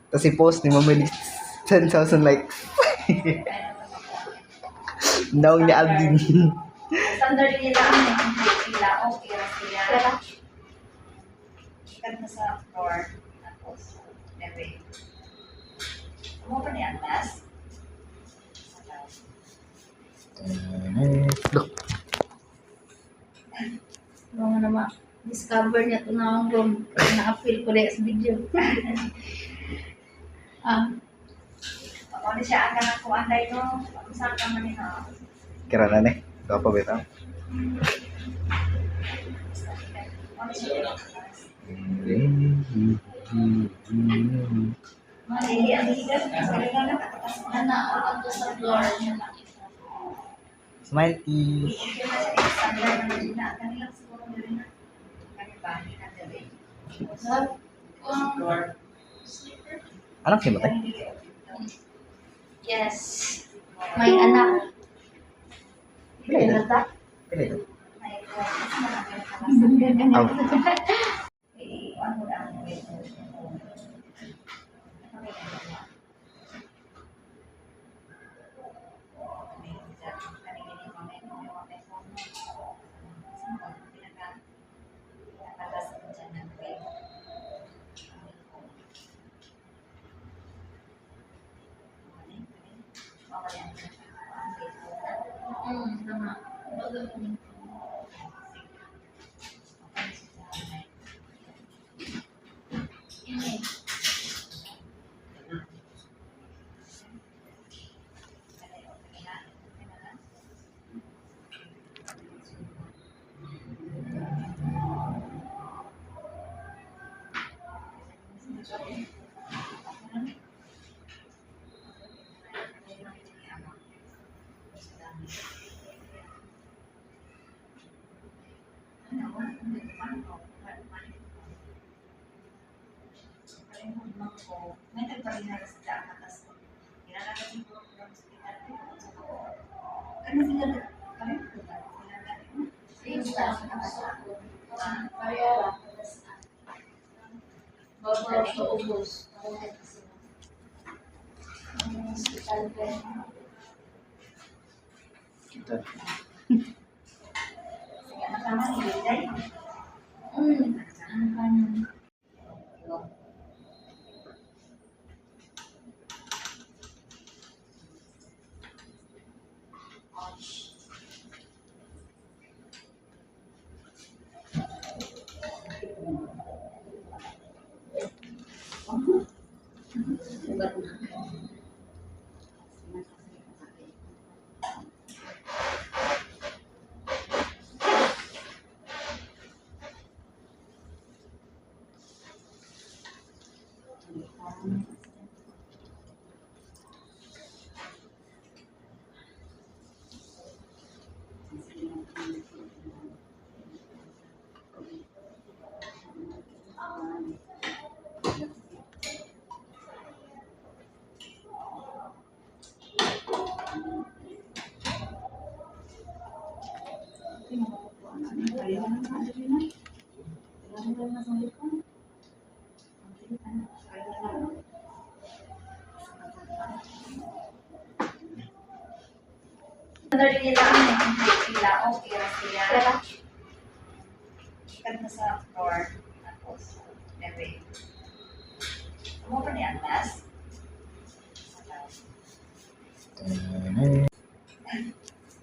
Tapos i-post ni Mama Liz 10,000 likes. Daw ni Alvin. Standard nila nila okay ra sila. Ikan na sa floor tapos level. Mo pa ni Atlas. Look. Mga naman discover niya ito na ang room na-feel ko rin sa video. Ako na siya ang kanang kuanday no. Saan ka man niya? Kira na ne. Ito pa beta. Hindi ang higas kasi nga nakatakas na ako to sa floor niya. Smiley. Anak siya ba tayo? Yes. May anak. Pila ito? Bata. Pila ito? Tama. Kaya babaw sa ubos. Hospital bed. Kita. Ang kanan. Dali nila ang pila okay ra sila. Ikan na sa floor. Tapos, level. Ano pa niyan, Nas?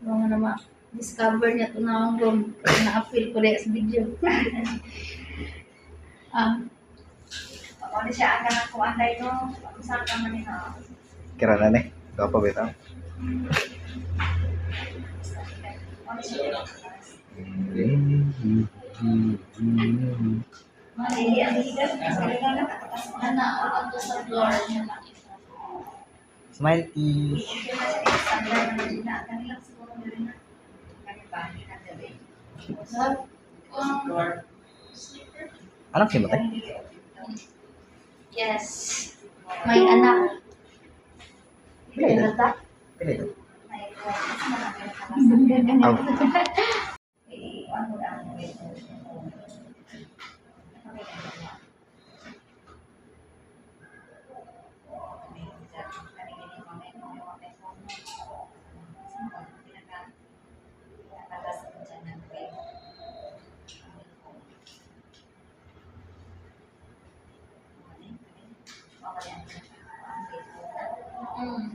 Mga naman, discover niya ito na ang room. Na-appeal ko rin sa video. Ako na siya, ang kanang kuanday no. Saan ka man niya? Kira na ni. Gapa bitaw. Hindi, ang higas. Ana, ako to sa floor niya nakita. Smile tea. Anak siya matay? Yes. May anak. Pili ito. Pinata. Pili ito. Aw.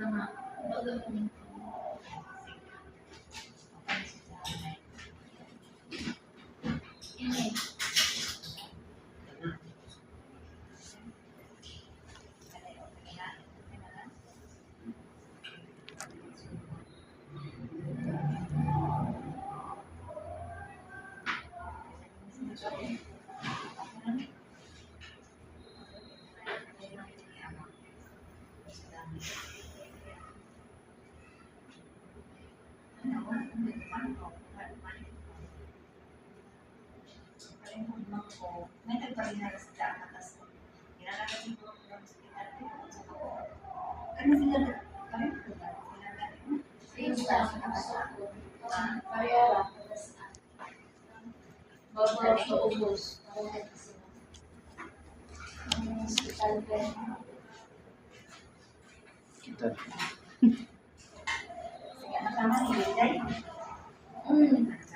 Tama. Ini. Babaw sa ubos. Hospital bed. Kita.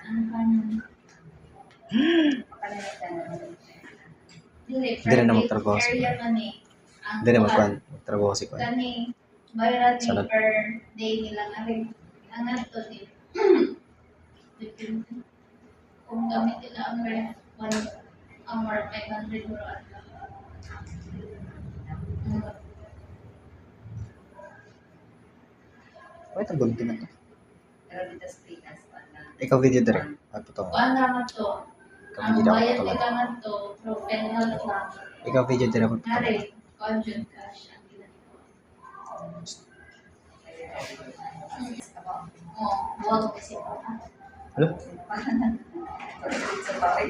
Ang kanan. Hindi na magtrabaho si area kani. Hindi na magtrabaho si Kwan. Kani bayaran ni Salad. per day nila nga rin. Ang ato di. Depende. Kung gamit nila ang rent, 1 hour, 500 euro at Wait, ang gunting na to. Ikaw video dire. Ato to. kuan ra man to. Ikaw Ang video bayad ako to. nila nga to, professional lang. Ikaw video dire ako to. Nga rin, conjun cash ang ginagawa. Oo, buwag kasi po. Hello? Sa bahay.